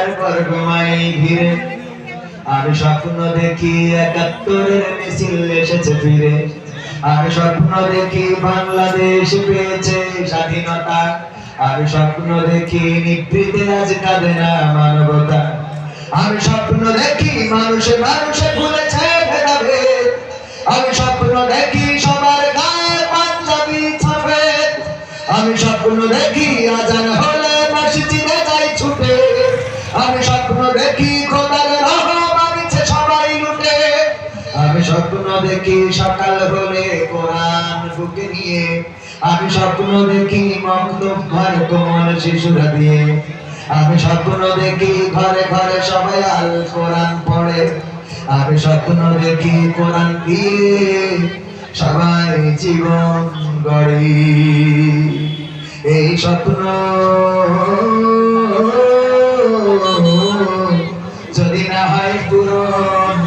ঘুমাবার পর ঘুমাই ধীরে। আর স্বপ্ন দেখি ৭১-এর মিছিল এসেছে ফিরে। আর স্বপ্ন দেখি বাংলাদেশ পেয়েছে স্বাধীনতা। আর স্বপ্ন দেখি নিভৃতে আজ কাঁদে না মানবতা। আমি স্বপ্ন দেখি মানুষে মানুষে ভুলেছে ভেদাভেদ। আমি স্বপ্ন দেখি সবার গায়ে পাঞ্জাবি সফেদ। আমি স্বপ্ন দেখি আজান হলে মসজিদে যাই ছুটে। আমি স্বপ্ন দেখি খোদার রহম আনিছে সবাই লুটে। আমি স্বপ্ন দেখি সকাল হলে কোরআন বুকে নিয়ে। আমি স্বপ্ন দেখি মক্তব ঘরে কোমল শিশুরা দিয়ে। আমি স্বপ্ন দেখি ঘরে ঘরে সবাই আল কোরআন পড়ে। আমি স্বপ্ন দেখি কোরআন দিয়ে সবাই জীবন গড়ি। এই স্বপ্ন যদি না হয় পূরণ,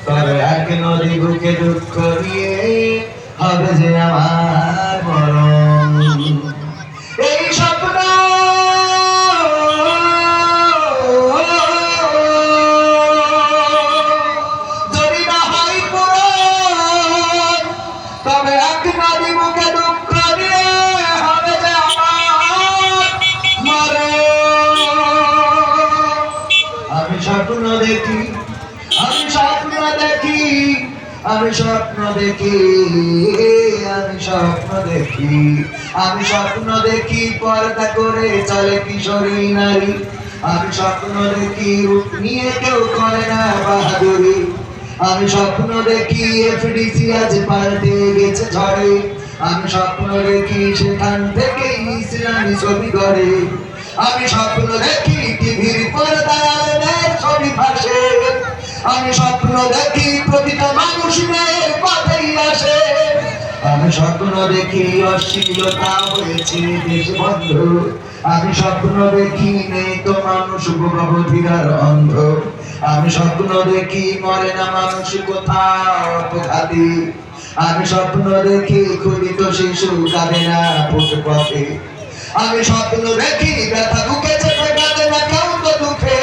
তবে এক নদী বুকে দুঃখ নিয়ে হবে যে আমার মরণ। এই স্বপ্ন যদি না হয় পূরণ, তবে এক নদী বুকে দুঃখ নিয়ে হবে যে আমার মরণ। আমি স্বপ্ন দেখি, আমি স্বপ্ন দেখি, আমি স্বপ্ন দেখি, আমি স্বপ্ন দেখি, আমি স্বপ্ন দেখি পর্দা করে চলে কিশোরী নারী। আমি স্বপ্ন দেখি রূপ নিয়ে কেউ করে না বাহাদুরি। আমি স্বপ্ন দেখি এফডিসি আজ পাল্টে গেছে ঝড়ে। আমি স্বপ্ন দেখি সেখান থেকে ইসলামী ছবি গড়ে। আমি স্বপ্ন দেখি টিভির পর্দায় আলেমের ছবি ভাসে। আমি স্বপ্ন দেখি প্রতিটা মানুষ ন্যায়ের পথেই আসে। আমি স্বপ্ন দেখি অশ্লীলতা হয়েছে দেশ বন্ধ। আমি স্বপ্ন দেখি নেই তো মানুষ গর্ভবতীরার অন্ধ। আমি স্বপ্ন দেখি মরে না মানুষ কোথাও অপঘাতে। আমি স্বপ্ন দেখি ক্ষুদিত শিশু কাঁদে না ফুটপথে। আমি স্বপ্ন দেখি ব্যথা বুকে চেপে কাঁদে না কেউ তো দুঃখে।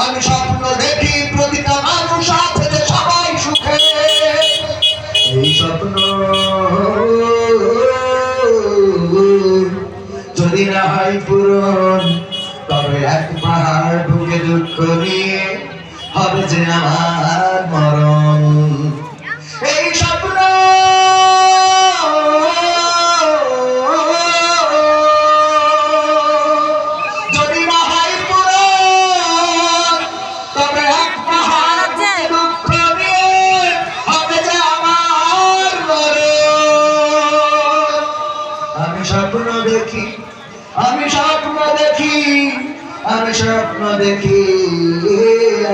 আমি স্বপ্ন দেখি প্রতিটা মানুষ আছে যে সবাই সুখে। এই স্বপ্ন যদি না হয় পূরণ, তবে এক পাহাড় বুকে দুঃখ নিয়ে হবে যে আমার মরণ। এই স্বপ্ন যদি না হয় পূরণ, তবে এক পাহাড় বুকে দুঃখ নিয়ে হবে যে আমার মরণ। আমি স্বপ্ন দেখি, আমি স্বপ্ন দেখি, আমি স্বপ্ন দেখি,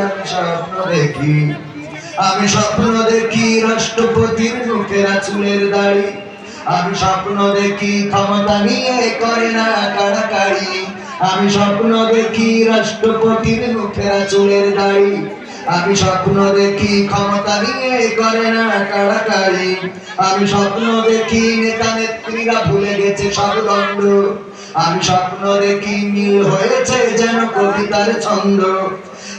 আমি স্বপ্ন দেখি, আমি স্বপ্ন দেখি রাষ্ট্রপতির মুখেরা চুলের দাড়ি। আমি স্বপ্ন দেখি ক্ষমতা নিয়ে করে না কাড়াকাড়ি। আমি স্বপ্ন দেখি রাষ্ট্রপতির মুখেরা চুলের দাড়ি। আমি স্বপ্ন দেখি ক্ষমতা নিয়ে করে না কাড়াকাড়ি। আমি স্বপ্ন দেখি নেতা নেত্রীরা ভুলে গেছে সব দণ্ড। আমি স্বপ্ন দেখি নীল হয়েছে যেন কবিতার ছন্দ।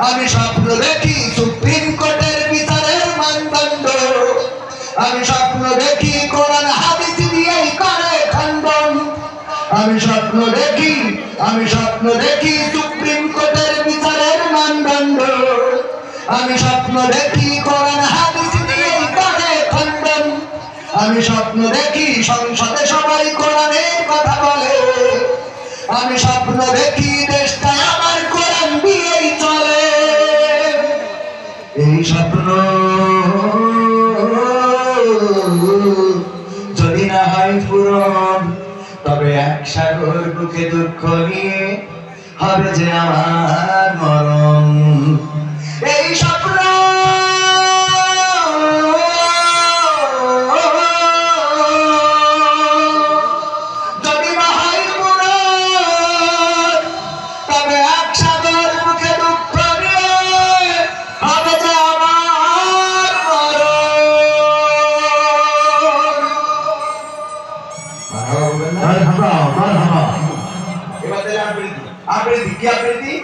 আমি স্বপ্ন দেখি সুপ্রিম কোর্টের বিচারের মানদণ্ড। আমি স্বপ্ন দেখি কোরআন হাদিস দিয়েই করে খণ্ডন। আমি স্বপ্ন দেখি, আমি স্বপ্ন দেখি সুপ্রিম কোর্টের বিচারের মানদণ্ড। আমি স্বপ্ন দেখি কোরআন হাদিস দিয়েই করে খণ্ডন। আমি স্বপ্ন দেখি সংসদে সবাই কোরআনের কথা বলে। আমি স্বপ্ন দেখি দেশটা আমার কোরআন দিয়েই চলে। এই স্বপ্ন যদি না হয় পূরণ, তবে এক সাগর বুকে দুঃখ নিয়ে হবে যে আমার মরণ। এই স্বপ্ন যদি না হয় পূরণ, তবে এক সাগর বুকে দুঃখ নিয়ে হবে যে আমার মরণ। এবার আবৃত্তি, আবৃত্তি কি আবৃত্তি?